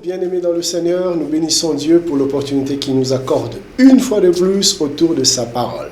Bien-aimés dans le Seigneur, nous bénissons Dieu pour l'opportunité qu'il nous accorde une fois de plus autour de sa parole.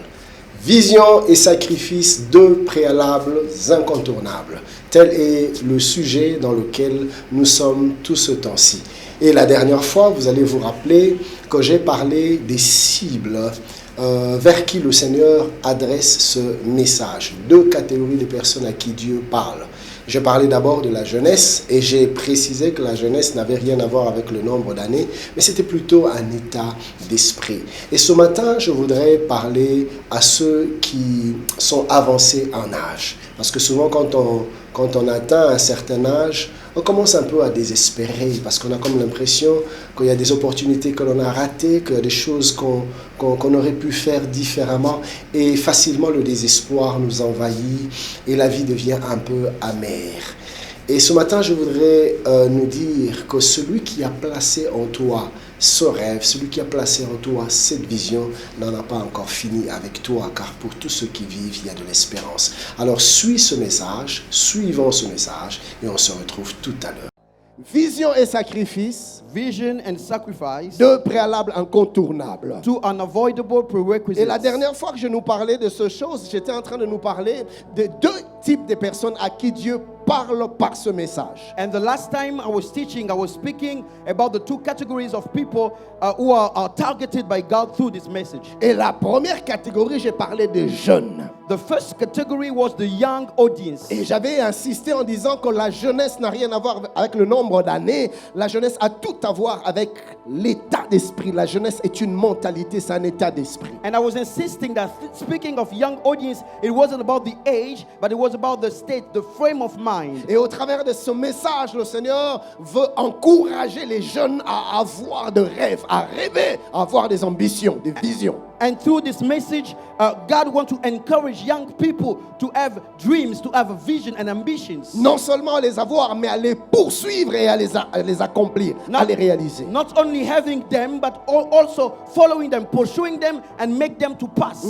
Vision et sacrifice, deux préalables incontournables. Tel est le sujet dans lequel nous sommes tout ce temps-ci. Et la dernière fois, vous allez vous rappeler que j'ai parlé des cibles vers qui le Seigneur adresse ce message. Deux catégories de personnes à qui Dieu parle. J'ai parlé d'abord de la jeunesse et j'ai précisé que la jeunesse n'avait rien à voir avec le nombre d'années, mais c'était plutôt un état d'esprit. Et ce matin, je voudrais parler à ceux qui sont avancés en âge. Parce que souvent, quand on atteint un certain âge, on commence un peu à désespérer parce qu'on a comme l'impression qu'il y a des opportunités que l'on a ratées, qu'il y a des choses qu'on aurait pu faire différemment et facilement le désespoir nous envahit et la vie devient un peu amère. Et ce matin, je voudrais nous dire que celui qui a placé en toi ce rêve, celui qui a placé en toi cette vision n'en a pas encore fini avec toi, car pour tous ceux qui vivent, il y a de l'espérance. Alors suis ce message, suivons ce message et on se retrouve tout à l'heure. Vision et sacrifice, Vision and sacrifice, deux préalables incontournables. two unavoidable prerequisites. Et la dernière fois que je nous parlais de ces choses, j'étais en train de nous parler de deux types de personnes à qui Dieu parle par ce message. And the last time I was teaching, I was speaking about the two categories of people who are targeted by God through this message. Et la première catégorie, j'ai parlé des jeunes. The first category was the young audience. Et j'avais insisté en disant que la jeunesse n'a rien à voir avec le nombre d'années. La jeunesse a tout à voir avec l'état d'esprit. La jeunesse est une mentalité, c'est un état d'esprit. And I was insisting that speaking of young audience, it wasn't about the age, but it was about the state, the frame of mind. Et au travers de ce message, le Seigneur veut encourager les jeunes à avoir de rêves, à rêver, à avoir des ambitions, des visions. And through this message, God wants to encourage young people to have dreams, to have a vision and ambitions. Non seulement à les avoir, mais à les poursuivre et à les accomplir, à les réaliser. Not only having them, but also following them, pursuing them, and make them to pass.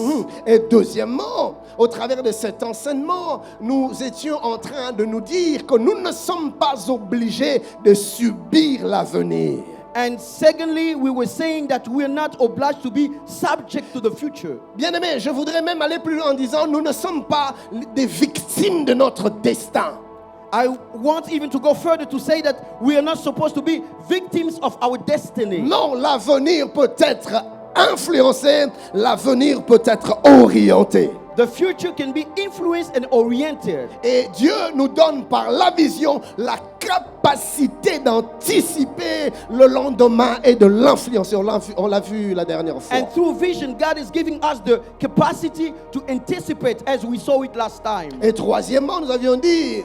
Et deuxièmement, au travers de cet enseignement, nous étions en train de nous dire que nous ne sommes pas obligés de subir l'avenir. And secondly, we were saying that we are not obliged to be subject to the future. Bien-aimés, je voudrais même aller plus loin en disant, nous ne sommes pas des victimes de notre destin. I want even to go further to say that we are not supposed to be victims of our destiny. Non, l'avenir peut être influencé, l'avenir peut être orienté. The future can be influenced and oriented. Et Dieu nous donne par la vision la capacité d'anticiper le lendemain et de l'influencer. On l'a vu la dernière fois. And through vision, God is giving us the capacity to anticipate as we saw it last time. Et troisièmement, nous avions dit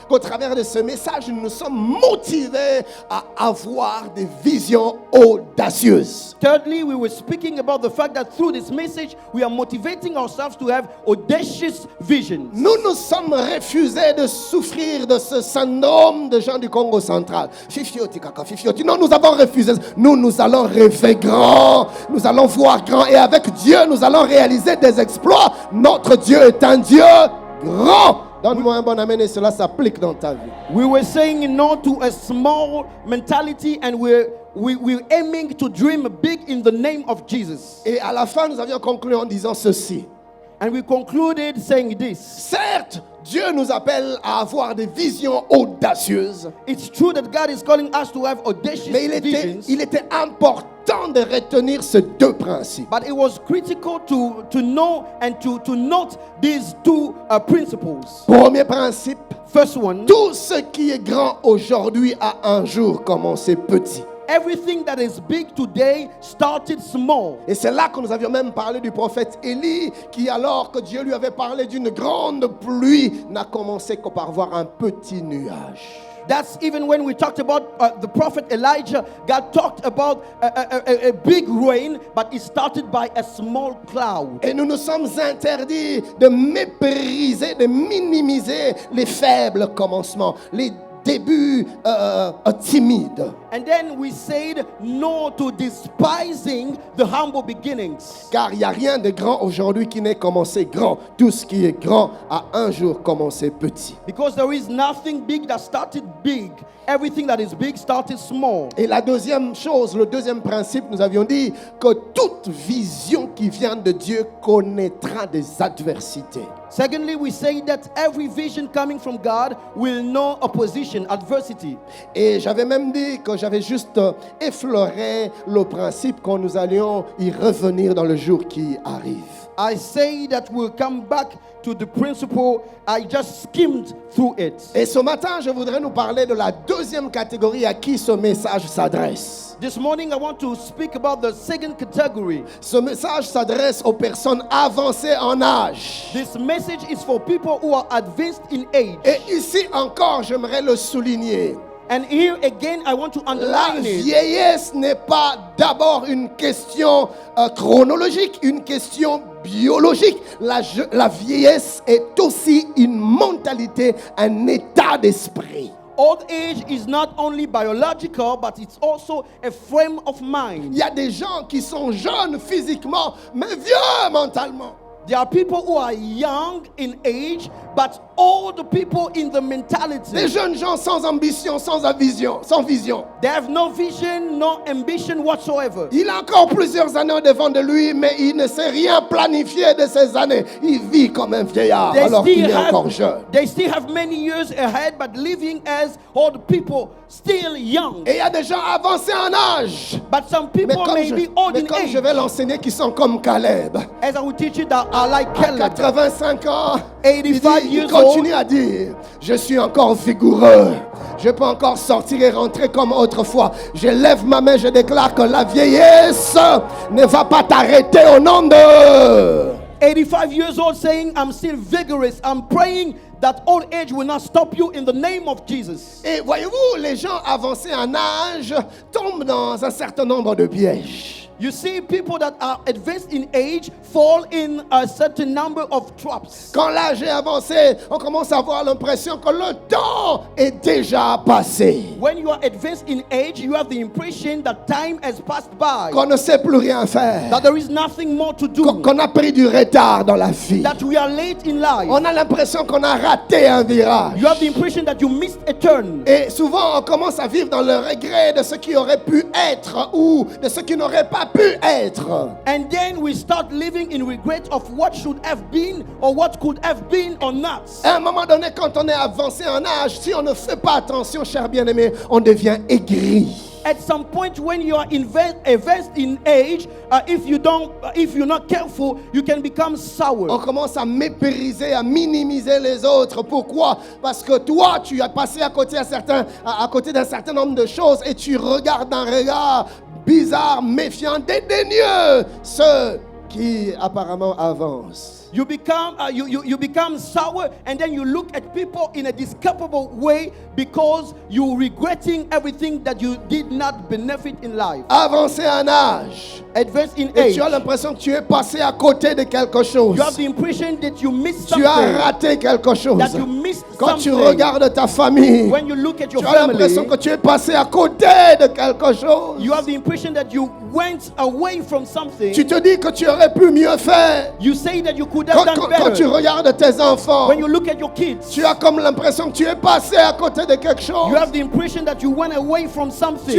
qu'au travers de ce message, nous sommes motivés à avoir des visions audacieuses. Thirdly, we were speaking about the fact that through this message, we are motivating ourselves to have audacious visions. Nous nous sommes refusés de souffrir de ce syndrome de gens du Congo central. Fifioti, kaka, fifioti. Non, nous avons refusé. Nous allons rêver grand. Nous allons voir grand. Et avec Dieu, nous allons réaliser des exploits. Notre Dieu est un Dieu grand. Donne-moi un bon amen et cela s'applique dans ta vie. We were saying no to a small mentality and we're aiming to dream big in the name of Jesus. Et à la fin, nous avions conclu en disant ceci. And we concluded saying this. Certes, Dieu nous appelle à avoir des visions audacieuses. It's true that God is calling us to have audacious Mais visions. il était important de retenir ces deux principes. But it was critical to know and to note these two principles. Premier principe, First one, tout ce qui est grand aujourd'hui a un jour commencé petit. everything that is big today started small. Et c'est là que nous avions même parlé du prophète Élie, qui alors que Dieu lui avait parlé d'une grande pluie, n'a commencé que par voir un petit nuage. That's even when we talked about the prophet Elijah. God talked about a big rain, but it started by a small cloud. Et nous nous sommes interdits de mépriser, de minimiser les faibles commencements, les début timide. And then we said no to despising the humble beginnings. Car il n'y a rien de grand aujourd'hui qui n'ait commencé grand. Tout ce qui est grand a un jour commencé petit. Because there is nothing big that started big. Everything that is big started small. Et la deuxième chose, le deuxième principe, nous avions dit que toute vision qui vient de Dieu connaîtra des adversités. Secondly, we say that every vision coming from God will know opposition, adversity. Et j'avais même dit que j'avais juste effleuré le principe que nous allions y revenir dans le jour qui arrive. I say that we'll come back to the principle. I just skimmed through it. Et ce matin, je voudrais nous parler de la deuxième catégorie à qui ce message s'adresse. This morning I want to speak about the second category. Ce message s'adresse aux personnes avancées en âge. This message is for people who are advanced in age. Et ici encore, j'aimerais le souligner. And here again, I want to La underline it. vieillesse n'est pas d'abord une question chronologique, une question biologique. La vieillesse est aussi une mentalité, un état d'esprit. Old age is not only biological, but it's also a frame of mind. Il y a des gens qui sont jeunes physiquement, mais vieux mentalement. There are people who are young in age, but old people in the mentality. Des jeunes gens sans ambition, sans vision, sans vision. They have no vision, no ambition whatsoever. Il a encore plusieurs années devant de lui, mais il ne sait rien planifier de ces années. Il vit comme un vieillard alors qu'il est encore jeune. They still have many years ahead, but living as old people, still young. Et il y a des gens avancés en âge. But some people may be old in je age. vais l'enseigner qui sont comme Caleb. As I will teach you that are like À Caleb. 85 ans, 85 il years continue à dire, je suis encore vigoureux. Je peux encore sortir et rentrer comme autrefois. Je lève ma main, je déclare que la vieillesse ne va pas t'arrêter au nom de... 85 years old saying, I'm still vigorous. I'm praying that old age will not stop you in the name of Jesus. Et voyez-vous, les gens avancés en âge tombent dans un certain nombre de pièges. You see, people that are advanced in age fall in a certain number of traps. Quand l'âge est avancé, on commence à avoir l'impression que le temps est déjà passé. When you are advanced in age, you have the impression that time has passed by. Qu'on ne sait plus rien faire. That there is nothing more to do. Qu'on a pris du retard dans la vie. That we are late in life. On a l'impression qu'on a raté un virage. You have the impression that you missed a turn. Et souvent, on commence à vivre dans le regret de ce qui aurait pu être ou de ce qui n'aurait pas pu être. And then we start living in regret of what should have been or what could have been or not. À un moment donné, quand on est avancé en âge, si on ne fait pas attention, cher bien-aimé, on devient aigri. At some point when you are advanced in age, if you're not careful, you can become sour. On commence à mépriser, à minimiser les autres. Pourquoi? Parce que toi, tu as passé à côté d'un certain nombre de choses et tu regardes d'un regard bizarre, méfiant, dédaigneux ceux qui apparemment avancent. You become sour, and then you look at people in a disculpable way because you're regretting everything that you did not benefit in life. Avancé en âge. Advanced in Et age. tu as l'impression que tu es passé à côté de quelque chose. You have the impression that you missed Tu something. as raté quelque chose. That you missed Quand tu something. regardes ta famille, When you look at your tu as l'impression family, que tu es passé à côté de quelque chose. you have the impression that you went away from something. Tu te dis que tu aurais pu mieux faire. You say that you could have done Quand tu better. regardes tes enfants, When you look at your kids, tu as comme l'impression que tu es passé à côté de quelque chose. you have the impression that you went away from something.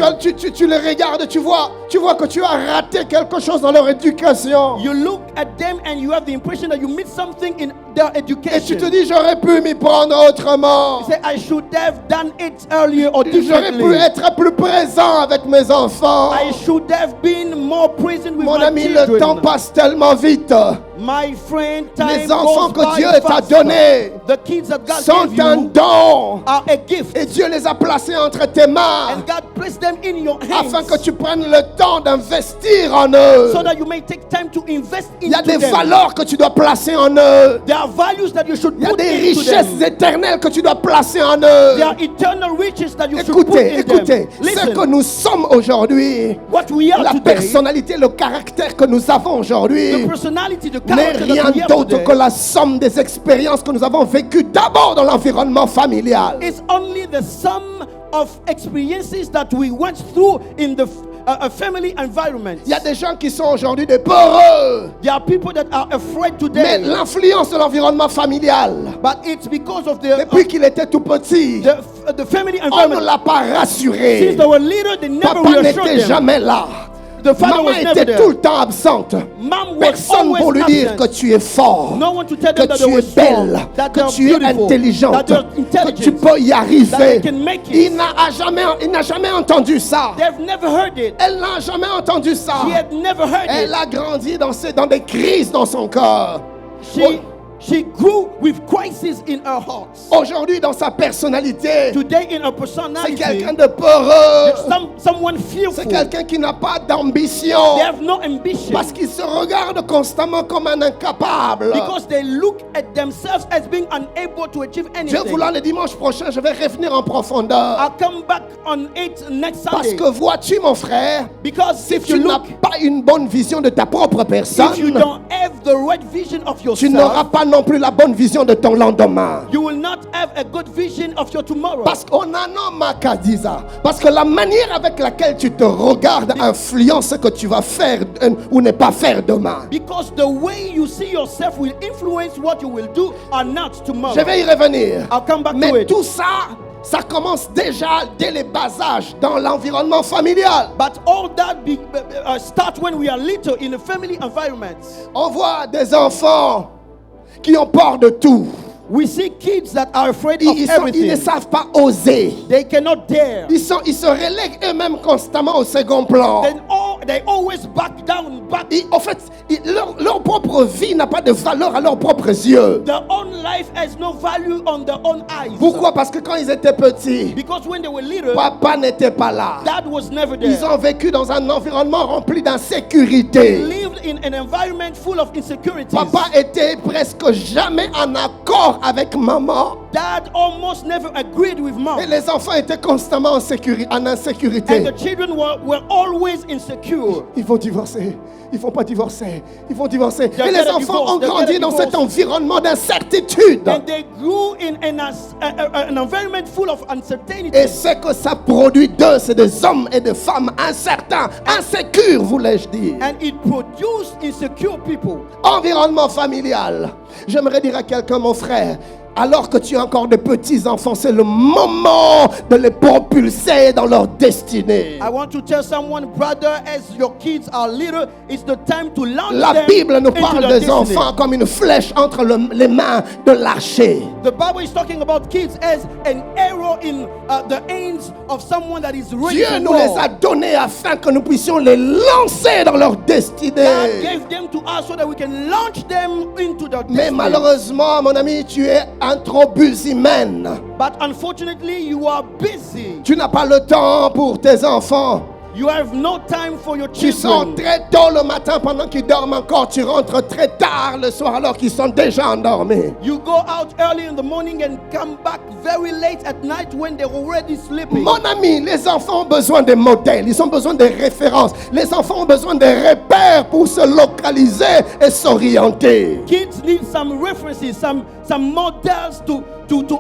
Tu les regardes, tu vois que tu as raté quelque chose dans leur éducation. You look at them and you have the impression that you missed something in their Et tu education. te dis, j'aurais pu m'y prendre autrement. You say, I should have done it earlier or J'aurais pu differently. être plus présent avec mes enfants. I should have been more present with Mon my ami, le temps children. passe tellement vite. My friend, time Les enfants goes que Dieu by t'a fast. donnés The kids that God sont gave un you don. are a gift. Et Dieu les a placés entre tes mains And God placed them in your hands afin que tu prennes le temps d'investir en eux. so that you may take time to invest Il y a into des them. valeurs que tu dois placer en eux. There are values that you should Il y a put des into richesses them. éternelles que tu dois placer en eux. There are eternal riches that you should put in Écoutez, them. ce Listen, que nous sommes aujourd'hui, what we are la today, personnalité, le caractère que nous avons the aujourd'hui, personality, the n'est character that rien we have d'autre today que la somme des expériences que nous avons vécues d'abord dans l'environnement familial. is only the sum of experiences that we went through in the a family environment. Il y a des gens qui sont aujourd'hui des peureux, There are people that are afraid mais today, l'influence de l'environnement familial, but it's because of the depuis qu'il était tout petit, the family on ne environment. l'a pas rassuré. Since they were little, they never Papa reassured n'était them. jamais là. The father Maman was never était there. tout le temps absente. Mom was Personne pour lui always dire absent. que tu es fort, No one to tell que them that tu they were es strong, belle, that que they are tu es beautiful, intelligente, that they are que tu intelligent, peux y that arriver. they can make it. Il n'a jamais entendu ça. They've never heard it. Elle n'a jamais entendu ça. She had never heard Elle it. a grandi dans des crises dans son corps. She grew with crisis in her heart. Aujourd'hui, dans sa personnalité, Today in her c'est personality, quelqu'un de peureux. someone fearful. C'est quelqu'un qui n'a pas d'ambition. They have no ambition Parce qu'il se regarde constamment comme un incapable. because they look at themselves as being unable to achieve Dieu anything. voulant, le dimanche prochain, je vais revenir en profondeur. I'll come back on it next Parce Sunday. que vois-tu, mon frère, Because si if tu you n'as look, pas une bonne vision de ta propre if you personne, don't have the right vision of tu n'auras yourself, pas non plus la bonne vision de ton lendemain. you will not have a good vision of your tomorrow. Parce qu'on a non makadiza. Parce que la manière avec laquelle tu te regardes influence ce que tu vas faire ou ne pas faire demain. Because the way you see yourself will influence what you will do or not tomorrow. Je vais y revenir. I'll come back to Mais it. tout ça, ça commence déjà dès les bas âges dans l'environnement familial. But all that start when we are little in a family environment. On voit des enfants qui ont peur de tout. We see kids that are afraid of Ils everything. ne savent pas oser. They cannot dare. Ils se relèguent eux-mêmes constamment au second plan. They always back down. En fait, leur propre vie n'a pas de valeur à leurs propres yeux. Their own life has no value on their own eyes. Pourquoi? Parce que quand ils étaient petits, Because when they were little, papa n'était pas là. dad was never there. Ils ont vécu dans un environnement rempli They d'insécurité. lived in an environment full of insecurities. Papa était presque jamais en accord avec maman. Dad almost never agreed with mom. Et les enfants étaient constamment en And insécurité. the children were always insecure. Ils vont divorcer. Ils vont pas divorcer. Ils vont divorcer. They'll Et get les a enfants ont divorce. They'll grandi get a dans divorce. cet environnement d'incertitude. And they grew in an environment full of uncertainty. Et ce que ça produit d'eux, c'est des hommes et des femmes incertains, insécures, voulais-je dire. And it produced insecure people. Environnement familial. J'aimerais dire à quelqu'un, mon frère, alors que tu as encore de petits enfants, c'est le moment de les propulser dans leur destinée. I want to tell someone, brother, as your kids are little, it's the time to launch La them Bible nous into parle their des destiny. enfants comme une flèche entre les mains de l'archer. The Bible is talking about kids as an arrow in the hands of someone that is ready Dieu to nous les war. a donnés afin que nous puissions les lancer dans leur God destinée. gave them to us so that we can launch them into their Mais destiny. malheureusement, mon ami, tu es un trop busy man. But unfortunately, you are busy. Tu n'as pas le temps pour tes enfants. You have no time for your Tu sors children. très tôt le matin pendant qu'ils dorment encore. Tu rentres très tard le soir alors qu'ils sont déjà endormis. You go out early in the morning and come back very late at night when they're already sleeping. Mon ami, les enfants ont besoin de modèles, ils ont besoin de références. Les enfants ont besoin de repères pour se localiser et s'orienter. Kids need some references, some models to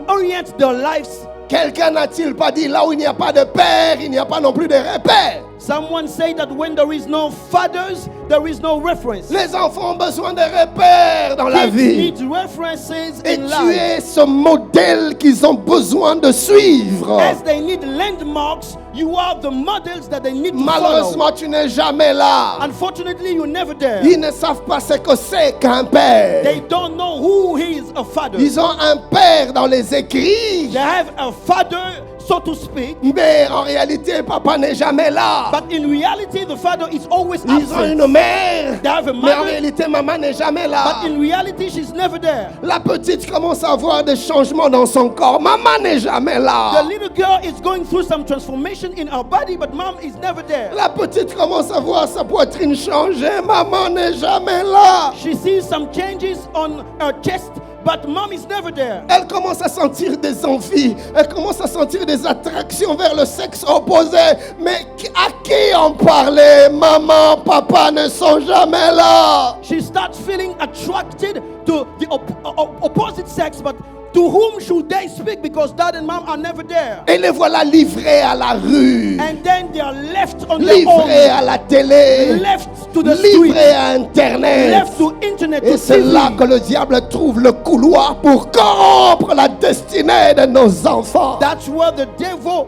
orient their lives. Quelqu'un n'a-t-il pas dit là où il n'y a pas de père, il n'y a pas non plus de repères? Someone say that when there is no fathers, there is no reference. Les enfants ont besoin de repères dans la Kids vie. need references Et in tu life. es ce modèle qu'ils ont besoin de suivre. As they need landmarks, you are the models that they need to follow. Malheureusement, tu n'es jamais là. Unfortunately, you're never there. Ils ne savent pas ce que c'est qu'un père. They don't know who is a father. Ils ont un père dans les écrits, They have a father, so to speak, mais en réalité, papa n'est jamais là. but in reality, the father is always Ils ont absent. une mère, They have a mais en mother, réalité, maman n'est jamais là. but in reality, she's never there. La petite commence à avoir des changements dans son corps. Maman n'est jamais The là. little girl is going through some transformation in her body, but mom is never there. La petite commence à voir sa poitrine changer. Maman n'est jamais là. She sees some changes on her chest, But mom is never there. Elle commence à sentir des envies. Elle commence à sentir des attractions vers le sexe opposé. Mais à qui en parler? Maman, papa ne sont jamais là. She starts feeling attracted to the opposite sex, but to whom should they speak? Because dad and mom are never there. Et les voilà livrés à la rue. And then they are left on their Livrés own, à la télé. left to the street, Livrés à Internet. left to internet, Et to c'est là TV. que le diable trouve le couloir pour corrompre la destinée de nos enfants. That's where the devil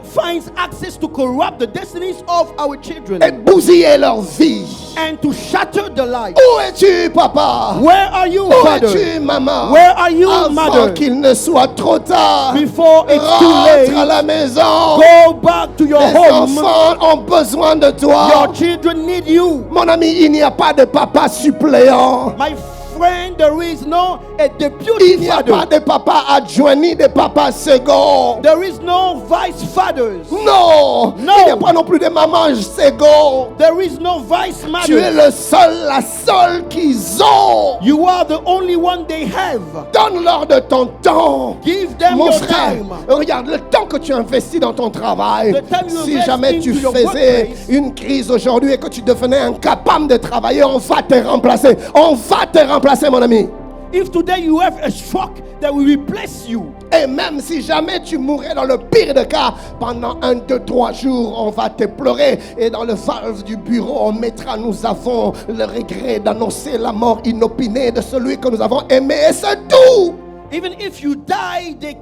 finds access to corrupt the destinies of our children Et bousiller leur vie. and to shatter the life. Où es-tu, papa? Where are you, Où father? es-tu, maman? Where are you, Avant mother? qu'il ne soit trop tard, Before it's too rentre à late, la maison. go back to your Les home. enfants ont besoin de toi. Your children need you. Mon ami, il n'y a pas de papa suppléant. My friend, there is no a Il deputy n'y a father. pas de papa adjoint ni de papa second. There is no vice fathers. Non. No. Il n'y a pas non plus de maman second. There is no vice Tu es mother. le seul, la seule qu'ils ont. You are the only one they have. Donne-leur de ton temps. Give them Mon your frère, time. regarde le temps que tu investis dans ton travail. The time you Si invest jamais tu into your faisais workplace. une crise aujourd'hui et que tu devenais incapable de travailler, on va te remplacer. On va te remplacer, mon ami. If today you have a stroke, that will replace you. Et même si jamais tu mourrais dans le pire des cas, pendant 1, 2, 3 jours, on va te pleurer. Et dans le valve du bureau, on mettra, nous avons le regret d'annoncer la mort inopinée de celui que nous avons aimé. Et c'est tout. Even if you die, they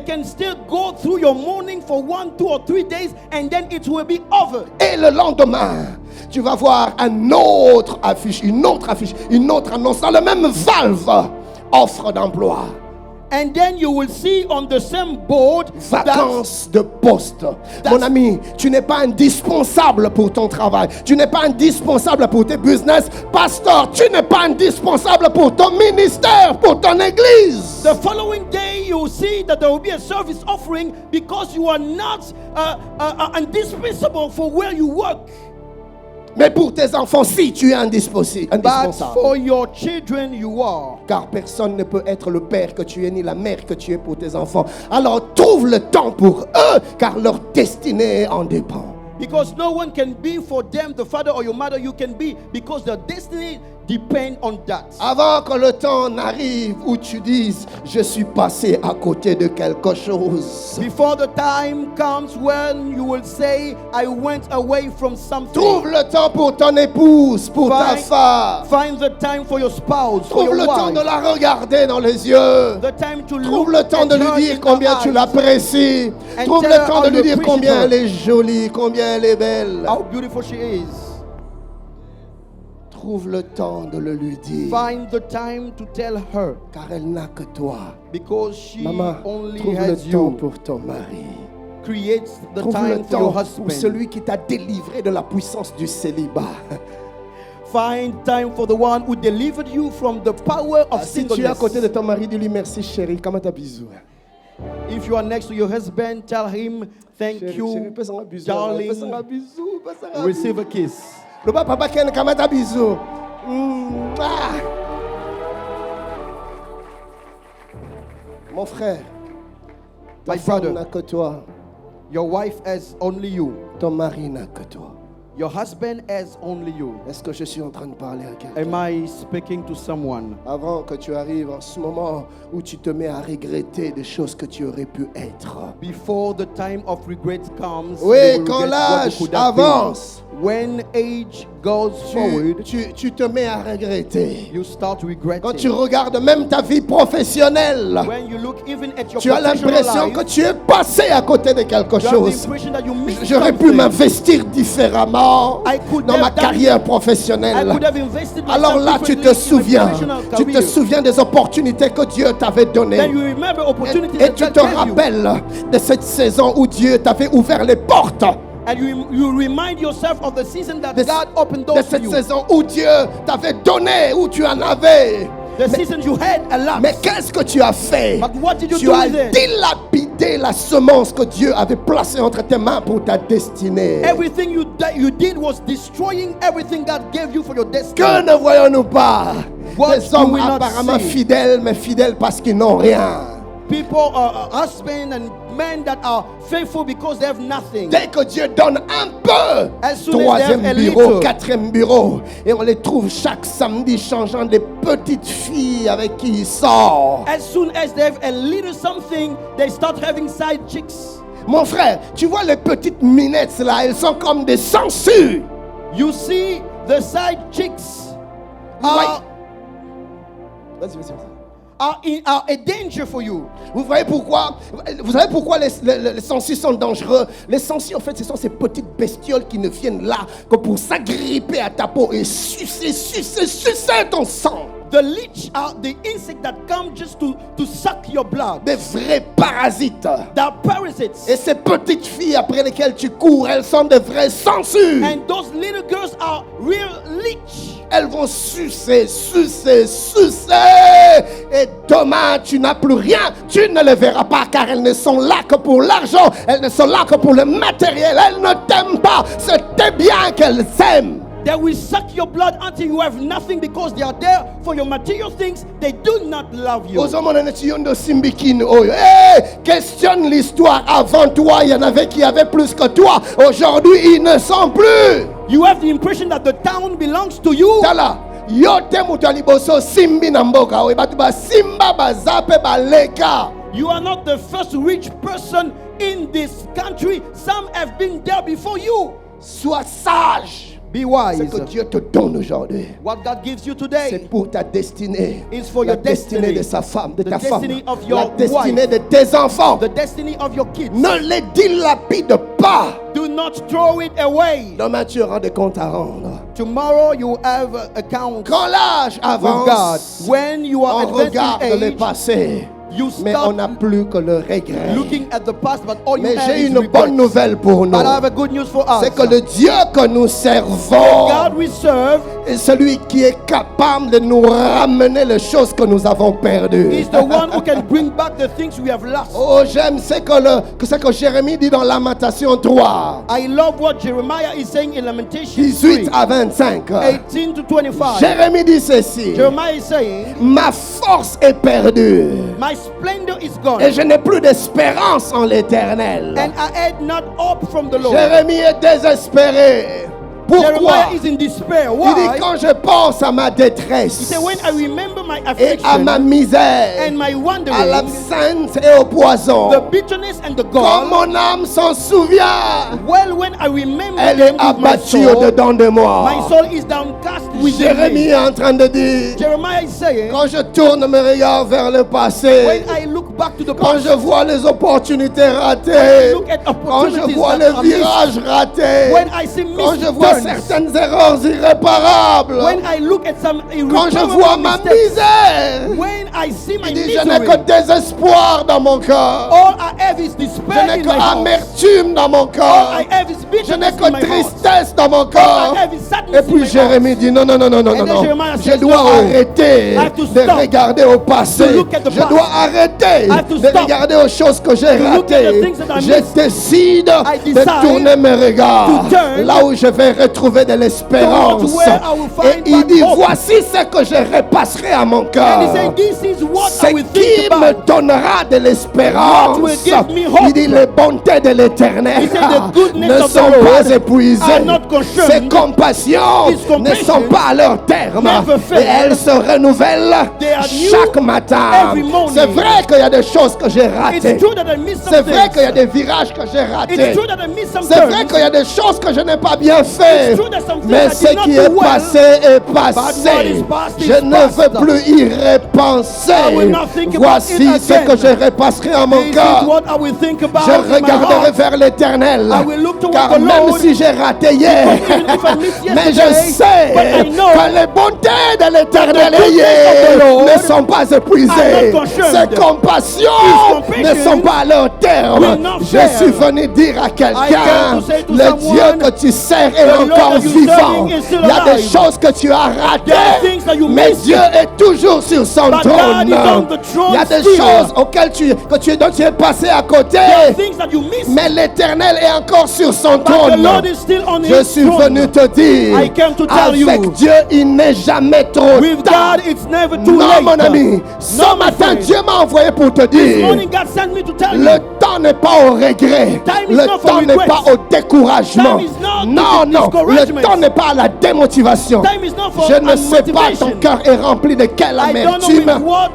can still go through your mourning for 1, 2, or 3 days, and then it will be over. Et le lendemain, tu vas voir une autre affiche, une autre annonce dans le même valve, offre d'emploi. And then you will see on the same board that Vacances de poste. Mon ami, tu n'es pas indispensable pour ton travail. Tu n'es pas indispensable pour tes business. Pasteur, tu n'es pas indispensable pour ton ministère, pour ton église. the following day you will see that there will be a service offering because you are not indispensable for where you work. Mais pour tes enfants, si tu es But indispensable. for your children, you are. Car personne ne peut être le père que tu es ni la mère que tu es pour tes enfants. Alors trouve le temps pour eux, car leur destinée en dépend. Because no one can be for them the father or your mother. You can be because their destiny depend on that. Avant que le temps n'arrive où tu dises, je suis passé à côté de quelque chose. Before the time comes when you will say, I went away from something. Trouve le temps pour ton épouse, pour ta femme. Find the time for your spouse, for Trouve your le temps wife. de la regarder dans les yeux. The time to Trouve look le temps at de lui her dire in the combien tu eyes. l'apprécies. And Trouve tell le her temps how de lui you dire appreciate combien her. elle est jolie, combien elle est belle. How beautiful she is. Trouve le temps de le lui dire. Find the time to tell her Car elle n'a que toi. because she Maman, only trouve le has temps you. pour ton mari. Creates the Trouve le time for your temps pour husband. celui qui t'a délivré de la puissance du célibat. Find time for the one who delivered you from the power of Si tu es à côté de singleness. ton mari, dis-lui merci chérie. Comment t'as bisou? If you are next to your husband, tell him thank Chérie, you, passe un bisou. darling. Passe un bisou. Passe un bisou. Receive a kiss. Le papa Ken, comment t'as bisou? Mon frère, ta My femme brother. n'a que toi. Your wife has only you. Ton mari n'a que toi. Your husband has only you. Est-ce que je suis en train de parler à quelqu'un? Am I speaking to someone? Avant que tu arrives en ce moment où tu te mets à regretter des choses que tu aurais pu être. Before the time of regret comes, Oui, you will quand regret what l'âge you could have been. avance, When age goes forward, tu te mets à regretter. you start regretting. Quand tu regardes même ta vie professionnelle, When you look even at your tu as professional l'impression life, que tu es passé à côté de quelque you have the chose. impression that you missed J'aurais pu something. m'investir différemment I could dans have ma done- carrière I professionnelle. could have invested myself Alors là, tu differently te in my souviens. professional Tu te career. souviens des opportunités que Dieu t'avait données. Then you remember opportunities Et that tu God te gave you. rappelles de cette saison où Dieu t'avait ouvert les portes. And you remind yourself of the season that De, God opened de doors to cette you. saison où Dieu t'avait donné, où tu en avais. The season you had a lot. Mais qu'est-ce que tu as fait? But what did you Tu do as with it? dilapidé la semence que Dieu avait placée entre tes mains pour ta destinée. Everything you did was destroying everything God gave you for your destiny. Que ne voyons-nous pas? What Des hommes do we not apparemment see? fidèles, mais fidèles parce qu'ils n'ont rien. People are husbands and men that are faithful because they have nothing. Dès que Dieu donne un peu, As soon as troisième they have a bureau, little. quatrième bureau, et on les trouve chaque samedi changeant des petites filles avec qui ils sortent. As soon as they have a little something, they start having side chicks. Mon frère, tu vois les petites minettes là, elles sont comme des sangsues. You see, the side chicks Ouais. are a danger for you. Vous voyez pourquoi? Vous savez pourquoi les sangsues sont dangereux? Les sangsues, en fait, ce sont ces petites bestioles qui ne viennent là que pour s'agripper à ta peau et sucer ton sang. The leech are the insect that come just to suck your blood. Des vrais parasites. They're parasites. Et ces petites filles après lesquelles tu cours, elles sont de vraies sangsues. And those little girls are real leech. Elles vont sucer. Et demain, tu n'as plus rien. Tu ne les verras pas car elles ne sont là que pour l'argent. Elles ne sont là que pour le matériel. Elles ne t'aiment pas. C'était bien qu'elles s'aiment. They will suck your blood until you have nothing because they are there for your material things. They do not love you. Questionne l'histoire. Avant toi, il y en avait qui avaient plus que toi. Aujourd'hui, ils ne sont plus. You have the impression that the town belongs to you. Tala. Yote mutu aliboso simbi na mboka. Batu ba simba bazape baleka. You are not the first rich person in this country. Some have been there before you. Sois sage. Be wise. Ce que Dieu te donne aujourd'hui, What God gives you c'est today pour ta destinée. is for La your destinée destiny. de sa femme, de The ta femme. destiny of your La destinée wife. de tes enfants. The destiny of your kids. Ne les dilapide pas. Do not throw it away. Demain, tu auras des comptes à rendre. Tomorrow you have an account Quand l'âge with God. avance, When you are on advancing regarde le age, passé, you mais on n'a stop plus que le regret. looking at the past, but all you Mais have j'ai is une regret. bonne nouvelle pour nous. But I have a good news for us. C'est que le Dieu que nous servons God we serve est celui qui est capable de nous ramener les choses que nous avons perdues. is the one who can bring back the things we have lost. Oh, j'aime ce que Jérémie dit dans Lamentation 3, I love what Jeremiah is saying in Lamentation 18 3, à 25. 18 to 25. Jérémie dit ceci: Jeremiah is saying, ma force est perdue my splendor is gone, et je n'ai plus d'espérance en l'Éternel. and I had not hope from the Lord. Jérémie est désespéré. Pourquoi? Jeremiah is in despair. Il dit: Why? quand je pense à ma He détresse said, when I remember my et à ma affliction misère, and my à wandering, l'absinthe et au poison, the bitterness and the quand gall, mon âme s'en souvient, well, when I remember elle them est with my abattue soul, au-dedans de moi. my soul is downcast within Jérémie me. est en train de dire: Jeremiah is saying, quand je tourne mes regards vers le when passé, I look back to the quand past, je vois les opportunités when I ratées, look at quand je opportunities vois that les are missed, virages ratés, when I see quand je missed vois turns, certaines erreurs irréparables, when I look at some quand je vois irreparable ma mistakes, misère, when I see my il dit: je n'ai misery, que désespoir dans mon cœur, all I have is je despair n'ai in que my heart. amertume dans mon All cœur, I have is je n'ai bitterness in que my heart. tristesse dans mon All cœur. I have is Et sadness in puis my heart. Jérémie dit: non, then Jeremiah je says, dois no, arrêter I have to de stop regarder au passé. to look at the Je past. dois arrêter I have to de stop regarder aux choses que j'ai look at the ratées. things that I Je missed. décide I de decide tourner mes regards to turn là où je vais retrouver de l'espérance. towards where I will Et find il back dit: hope. voici ce que je repasserai à mon And cœur. he said, this is what Ce I will qui think me about. donnera de l'espérance. What will give me hope. Il dit: les bontés de l'Éternel He said, the goodness ne of the sont Lord pas épuisées. are not consumed. Ses compassions His compassions ne sont pas à leur terme. never fail. Et elles se renouvellent They are new chaque matin. every morning. C'est vrai qu'il y a des choses que j'ai ratées. It's true that I missed some C'est vrai qu'il y a things. des virages que j'ai ratés. It's true that I missed some C'est vrai turns. qu'il y a des choses que je n'ai pas bien fait. It's true that some things Mais I ce did not qui do est well. passé est But what passé. is past is Je ne past. veux plus y repenser. I will not think about Voici it ce que again. je repasserai à mon This is cœur. what I will think about Je in my regarderai heart. vers l'Éternel. I will look toward Car the même Lord. si j'ai raté hier, Because even if I missed mais je yesterday, sais but I know que les bontés de l'Éternel that the goodness of the Lord ne sont pas épuisées. are not consumed. Ses compassions His compassions ne sont pas à leur terme. will not Je fail. suis venu dire à I quelqu'un: came to say to le someone, Dieu que tu sers est the Lord encore that you vivant. serving is still Il y a des alive. choses que tu as There are ratées, things that you Mais missed Dieu it. est toujours sur son But trône. God is on the throne Il y a des still. choses auxquelles dont tu es passé à côté. There are things that you missed. Mais l'Éternel est encore sur son But the trône. Lord is still on Je his suis throne. venu te dire, I came to tell avec you, Dieu, il n'est jamais trop with tard. God, it's never too Non, late. mon ami, ce No, my matin, friend. Dieu m'a envoyé pour te This dire, morning, God sent me to tell le you. temps n'est pas au regret. Time is Le not for temps n'est regrets. pas au découragement. Time is not Non, to non, le discouragement. temps n'est pas à la démotivation. Time is not for Je ne sais pas, unmotivation. ton cœur est rempli de quelle I don't know with amertume. what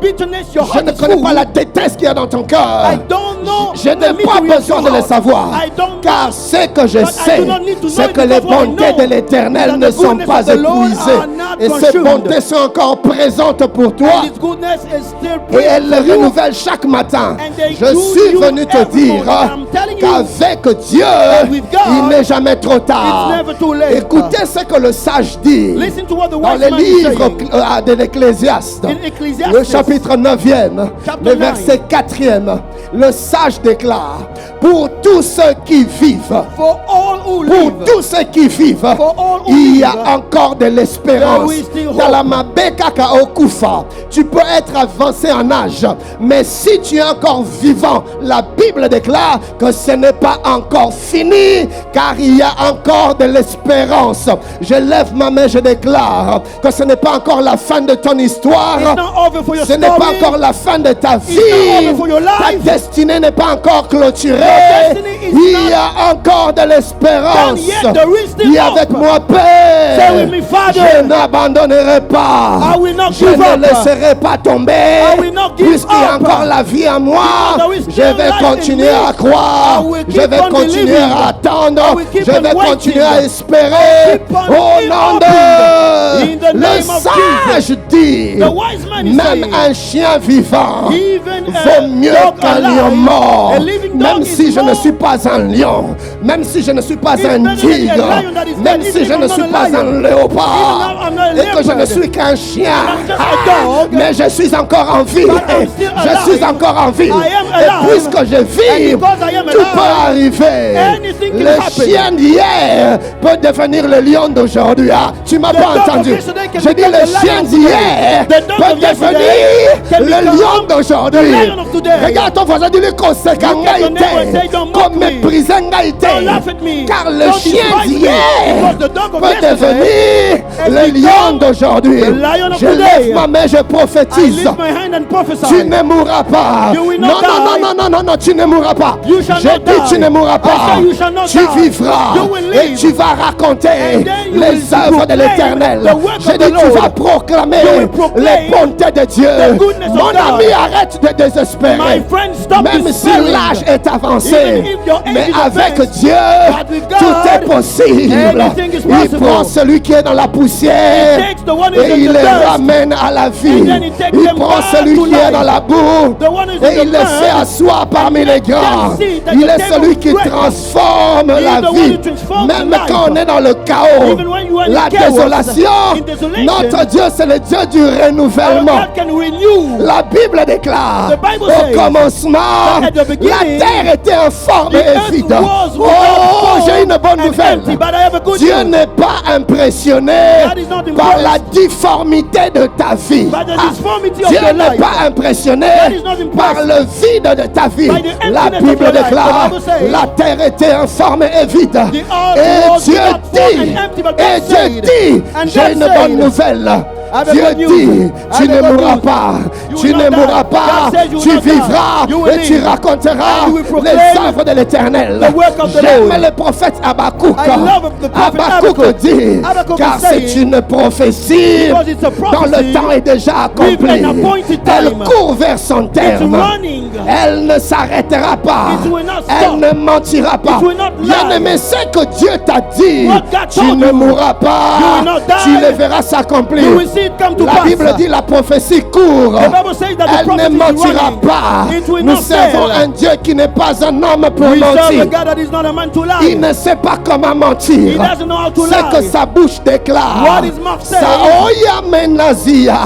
bitterness your Je heart ne is connais full. pas la détresse qu'il y a dans ton cœur. I don't know. Je the n'ai pas misery of besoin your de le heart. savoir. I don't Car know. ce que je But I sais, do not need to c'est know it que les because what I bontés know de l'Éternel is that ne the sont goodness pas of the Lord épuisées. are not Et ces consumed. bontés sont encore présentes pour toi. And His goodness is still Et elles le present for you. renouvellent chaque matin. And they Je do suis you venu te every dire morning. I'm telling you qu'avec Dieu, that with God, il n'est jamais trop tard. it's never too late. Écoutez ce que le sage dit Listen to what the dans wise les man is livres saying. de l'Ecclésiaste. In Ecclesiastes, Le chapitre 9e, Chapter le verset 4e, le sage déclare, pour tous ceux qui vivent, for all who pour live, tous ceux qui vivent, For all who il y a live, encore de l'espérance. there is still hope. Dans la Mabeka Kaokufa, tu peux être avancé en âge, mais si tu es encore vivant, la Bible déclare que ce n'est pas encore fini, car il y a encore de l'espérance. Je lève ma main, je déclare que ce n'est pas encore la fin de ton histoire. it's not over for your Ce n'est pas story. encore la fin de ta vie. not over for your life. Ta destinée n'est pas encore clôturée. Your destiny is Il not y a encore de l'espérance. done yet. There is still Dis hope. avec moi, Say Père. with me, Father. Je n'abandonnerai pas. I will not Je give ne up. laisserai pas tomber. I will not give Puisqu'il y a up. encore la vie en moi, Because there is je still vais life in continuer me. à croire. I will Je keep vais on continuer believing. à attendre. I will keep Je on vais waiting. continuer à espérer. keep on Au keep nom hoping. de In the le name of sage dit, The wise man is même saying, un chien vivant even vaut mieux dog qu'un alive, lion mort. a living dog Même is si je ne more- suis pas un lion, même si je ne suis pas It's un better than a tigre, lion that is même dead, si even je if ne I'm suis not a pas lion. un léopard, Even though I'm not a et que je ne leopard. suis qu'un chien, I'm just a dog. mais je suis encore en vie. But I'm still Je alive. suis encore en vie. I am Et alive. puisque je vis, And because I am tout alive, peut arriver. anything can Le happen. chien d'hier peut devenir le lion d'aujourd'hui. Ah, tu m'as The pas dog of entendu. yesterday can Je dis become le the lion chien of d'hier today. The dog peut of yesterday can devenir le become lion d'aujourd'hui. the lion of today. Regarde ton voisin, dis-lui conséquent Look at your neighbor and say, don't mock comme me. méprisé Don't laugh at me. car le Don't chien despise me. d'hier Because the dog of peut yesterday devenir has le become lion d'aujourd'hui. the lion of Je today. lève ma main, je I prophétise. lift my hand and prophesy. Tu ne mourras pas. You will Non, not non, non, die. non, non, non, non, tu ne mourras pas. You shall Je not dis, die. tu ne mourras I pas. say you shall not Tu die. vivras You will et live. tu vas raconter And then you les will œuvres de proclaim l'Éternel. the work Je of dis, the tu Lord. vas proclamer You will proclaim les bontés de Dieu. the goodness of Mon God. ami, arrête de désespérer. My friend, stop Même si despairing. l'âge est avancé, Even if your age mais is avec advanced, Dieu, but with God, tout est possible. anything is Il possible. prend celui qui est dans la poussière He takes the one who is et in il the les dust. ramène à la vie. And then he takes Il them prend back celui to qui est life. dans la boue The one who is in et the il le fait mud. asseoir parmi les grands. see that Il the est table celui qui breaks. transforme He is la the one vie. who transforms Même life. quand on est dans le chaos, Even when you are in la chaos, désolation, in desolation, notre Dieu c'est le Dieu du Our renouvellement. God can renew. La Bible déclare The Bible au says commencement, that at the beginning, la terre était informe the et earth vide. was without Oh, form j'ai une bonne and nouvelle. empty, but I have a good Dieu news. n'est pas impressionné God is not par impressed la difformité de ta vie. by the Ah, disformity of Dieu your n'est life. pas impressionné God is not impressed par le vide de ta vie. by the La emptiness of Bible your life. déclare The Bible says, la terre était informe et vide. The earth Et was Dieu without form dit, and empty, but et God Dieu said, dit, and j'ai God une said, bonne nouvelle. have a Dieu good news. dit, tu Have a ne good mourras news. pas, You tu will ne not die. mourras pas, God said you will tu not die. vivras You will et tu live. raconteras And you will proclaim les œuvres de l'Éternel. the work of the J'aime Lord. le prophète Habakkuk. I love the prophet Habakkuk Habakkuk. dit, Habakkuk car is saying, c'est une prophétie because it's a dont le prophecy temps est déjà with accompli. an appointed Elle time. court vers son It's terme. running. Elle ne s'arrêtera pas. It will not Elle stop. ne mentira pas. It will not lie. Bien-aimé, c'est que Dieu t'a dit. What God Tu told ne you. mourras pas. You will not die. Tu le verras s'accomplir. You will see it come to La pass. Bible dit la prophétie court. The Bible says that the Elle ne prophet is mentira running. pas. It will Nous not servons fail. un Dieu qui n'est pas un homme pour We serve a mentir. God that is not a man to lie. Il ne sait pas comment He mentir. doesn't know how to Ce lie. que sa bouche déclare. What his mouth says. Saoya menazia.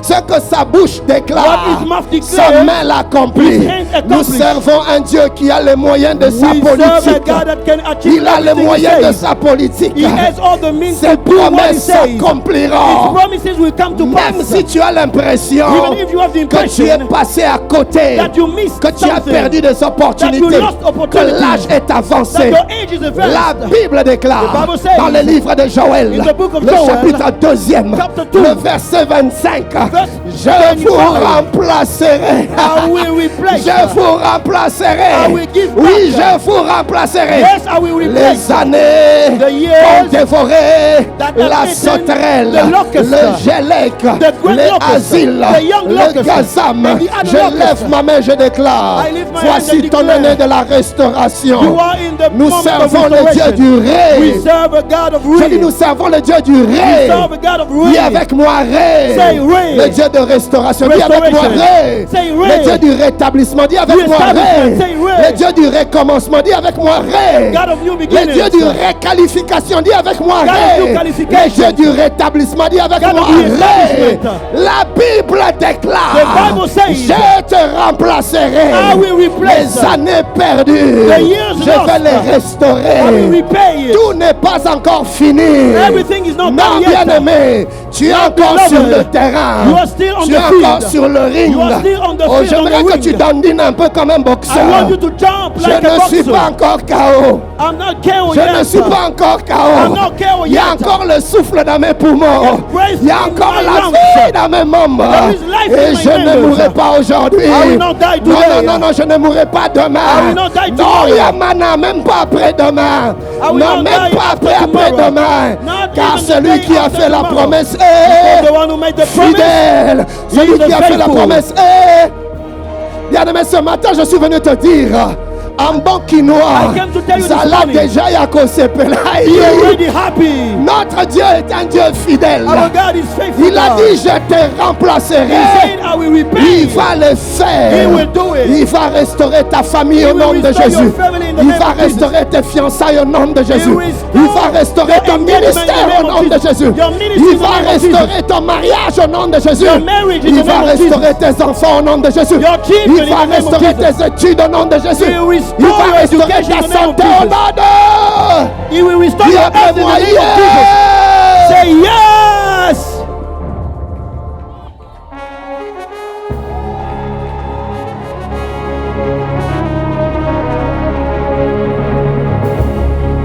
Ce que sa bouche déclare. What his mouth Sa declares, main l'accomplit. his hand Nous accomplit. servons un Dieu qui a les moyens de sa We serve a politique. God that can achieve Il a les everything he moyens de says. sa politique. He has all the means Ses to do what he promesses says. His s'accompliront. promises things will come to Même pass. si tu as l'impression Even if you have the que tu es impression passé à côté, that you missed que tu as something, perdu des that opportunités, you lost que opportunities, l'âge est that avancé. your age is advanced. La Bible déclare The Bible says dans le livre de Joël, in the book of le Joel, chapitre 2, chapter 2, le verset 25, verse je vous 25, remplacerai. I will replace. Je vous remplacerai. I will give Oui, back. je vous remplacerai. Yes, I will replace Les années the years ont dévoré that have la eaten sauterelle, the locust, le gélec, the great les locust, asiles, the young le locust, gazam. and the other Je locust. lève ma main, je déclare. I lift my Voici hand and ton declare. année de la restauration. You are in the Nous moment of servons le Dieu restoration. du We ré. serve a God of Je dis, rain. nous servons le Dieu du We ré. serve a God of Dis rain. avec moi ré. Say ré. Le Dieu de restauration. Dis avec moi Restoration. ré. Say ré. Le Dieu du rétablissement. Dis avec moi ré. Reestablishment. Say ré. Le Dieu du recommencement. Dis avec moi ré. God of new Le beginnings. Dieu du réqualification. Dis avec moi God of ré. new Le qualification. Dieu du rétablissement. Dis avec God moi of ré. reestablishment. La Bible déclare. The Bible says, je te remplacerai. I will replace Les années perdues. the years Je vais lost. les I will restaurer. repay it. Tout n'est pas encore fini. Everything is not Non, done yet. bien-aimé, tu es encore beloved, sur le terrain. you are still on Tu the es encore field. sur le ring. You are still on the Oh, field, on j'aimerais the que tu ring. dandines un peu comme un I boxeur. want you to jump Je like a ne suis boxer. pas encore KO. I'm not KO Je yet. ne suis pas encore I'm KO. not KO Il y a yet. encore le souffle dans mes poumons. breath Il y a in encore my la lungs. vie dans mes membres. There is life in Et my je ne members. mourrai pas aujourd'hui. I will not die Non, today. non, non, non, je ne mourrai pas I demain. will not die Non, tomorrow. Yamana, même pas après-demain. I will Non, not même die pas after après tomorrow. après-demain. Not Car even the celui day qui a after fait la tomorrow. promesse Because est the one who made the promise, fidèle. Celui is qui a fait la faithful. promesse est. Bien-aimé, ce matin, je suis venu te dire, en bon quinois, I came to tell you this Zala morning. déjà Yakosepela. be already happy. Notre Dieu est un Dieu fidèle. Our God is faithful. Il a God. dit, je te remplacerai. He said, I will repay. Il va le faire. He will do it. Il va restaurer ta famille au will nom de restore Jésus. your family in the Il name va of Jesus. restaurer tes fiançailles au nom de Jésus. will restore Il va restaurer your ton engagement ministère in the au name nom of de Jesus. Jésus. Your ministry Il in the va name of restaurer ton mariage au nom de Jésus. Your marriage in Il the va name of restaurer tes enfants au nom de Jésus. Your children Il in va the name of restaurer Jesus. tes études au nom de Jésus. He will restore Il va your restaurer education ta in the name of santé au Jesus. nom de... He will restore Dis your après health in the moi, name of Jesus. yeah! Say yes.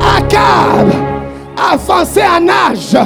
Akab, avancé en âge,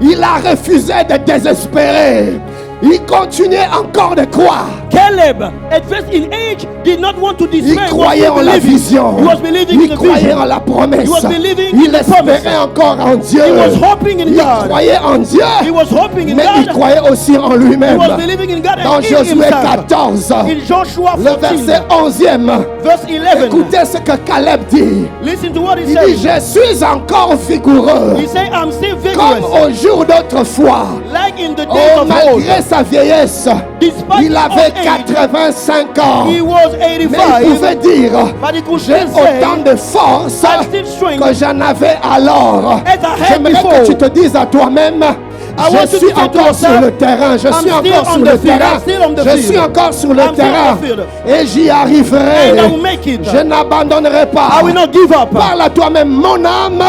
il a refusé de désespérer. Il continuait encore de croire. Caleb, advanced in age, did not want to Il dismay. He was croyait still en la believing. vision. He was believing in Il the croyait vision. en la promesse. He was believing Il in the promise. espérait encore en Dieu. He was hoping in Il God. croyait en Dieu. He was hoping in Mais il God. croyait aussi en He lui-même. was believing in God Dans and in Josué himself. 14, In Joshua le verset 14, 11e, verse 11, écoutez ce que Caleb dit. listen to what he Il dit, said. je suis encore vigoureux, He said, I'm still comme vigorous, au jour d'autrefois. like in the days Oh, of old. malgré sa vieillesse, Despite il avait his old age, 85 ans. he was Mais il 85, pouvait dire, but he could j'ai still say, autant de force I'm still strength que j'en avais alors. as I had J'aimerais before. que tu te dises à toi-même, want je you to suis say to encore yourself, sur le terrain, je I'm suis still encore on sur the le field, terrain, I'm still on the je field. suis encore sur le I'm still on terrain the field. et j'y arriverai. And I will make it. Je n'abandonnerai pas. I will not give up. Parle à toi-même, mon âme,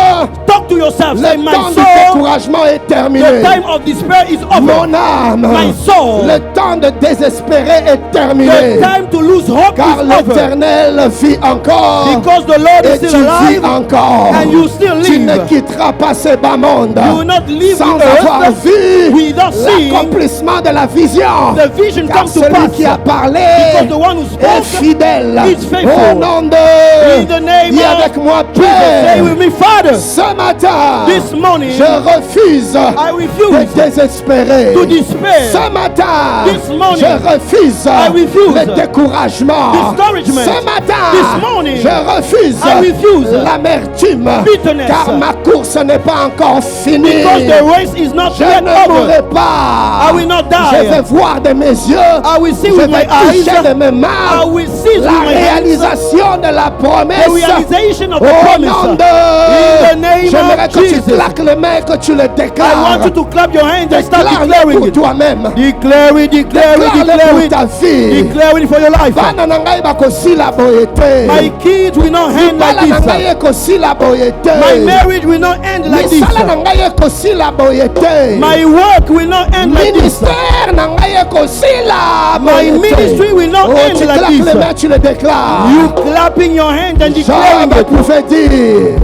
Talk to yourself. Say, le my temps du soul, découragement est terminé. the time of despair is over. Mon âme, My soul, le temps de désespérer est the terminé. time to lose hope Car is over. l'Éternel vit encore. Because the Lord Et is tu still vis alive, encore. and you still Tu ne live. quitteras pas ce bas monde You will not leave sans the avoir earth vu without seeing l'accomplissement de la vision. the vision Car come to celui pass. qui a parlé Because the one who est spoke fidèle. is faithful. Au nom de... In the name Dis of avec moi, Jesus, say Père, with me, Father, ce matin, this morning, je refuse I de refuse désespérer. to despair. Ce matin, This morning, je refuse I refuse le découragement. discouragement. Ce matin, This morning, je refuse I refuse l'amertume. bitterness. Car ma course n'est pas encore finie. Because the race is not Je yet ne over. mourrai pas. I will not Je vais die. voir de mes yeux. I will see Je with vais my eyes. toucher de mes I mains will see la with my hands réalisation réalisation de la promesse. The realization of the Au promise. nom In de... the name J'aimerais of que tu Jesus. claques les mains et que tu le I déclares. want you to clap your hands and start Déclare-le declaring pour it. toi-même. Declare it, declare it, Déclare-le declare pour it. ta vie. Declare it for your life. Bana na ngai bakosila boye My te. kids will not end like Libala na ngai this. ekosila boye te. My marriage will not end like this. Misala na ngai ekosila boye te. My work will not end like this. Ministère na ngai ekosila My boye te. ministry will not Oh, end tu like claques les this. mains, tu le déclares. You clapping your hands and declaring Job it. pouvait dire.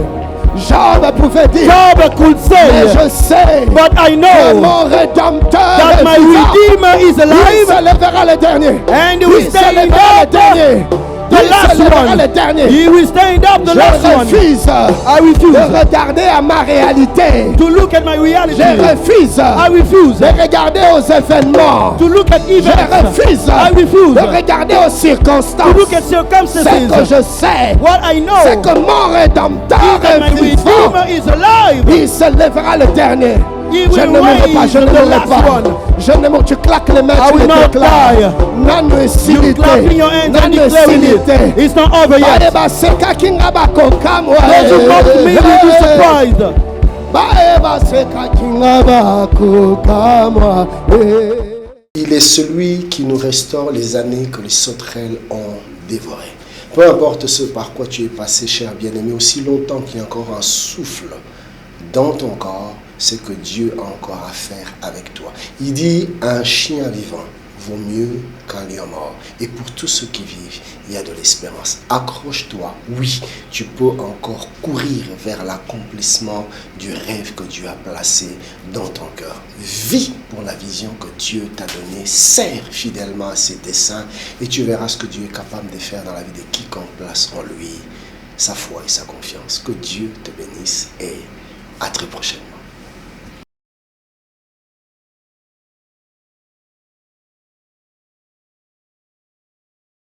Job pouvait dire. Job could Mais say, je sais but I que know mon rédempteur that est my vivant. Redeemer is Il alive se lèvera le dernier. and he will Il se stand lèvera le up. dernier. The Il se last lèvera one. le dernier. He will stand up. The Je last one. refuse I de refuse regarder à ma réalité. to look at my reality. Je refuse I refuse de regarder aux événements. to look at Je events. refuse I refuse de regarder aux to circonstances. look at Ce que circumstances. je sais, What I know c'est que mon rédempteur is that my est vivant. Redeemer is alive. Il se lèvera le dernier. He Je will ne mourrai pas, raise je ne the mourrai last pas. one. Je ne mourrai. Tu claques les mains, I tu will les not déclares. die. Non, You clapping your hands and declaring it. It's not over yet. Those who mock me will be surprised. Il est celui qui nous restaure les années que les sauterelles ont dévorées. Peu importe ce par quoi tu es passé, cher bien-aimé, aussi longtemps qu'il y a encore un souffle dans ton corps, c'est que Dieu a encore à faire avec toi. Il dit, un chien vivant vaut mieux qu'un lion mort. Et pour tous ceux qui vivent, il y a de l'espérance. Accroche-toi, oui, tu peux encore courir vers l'accomplissement du rêve que Dieu a placé dans ton cœur. Vis pour la vision que Dieu t'a donnée, sers fidèlement à ses desseins et tu verras ce que Dieu est capable de faire dans la vie de quiconque place en lui sa foi et sa confiance. Que Dieu te bénisse et à très prochainement.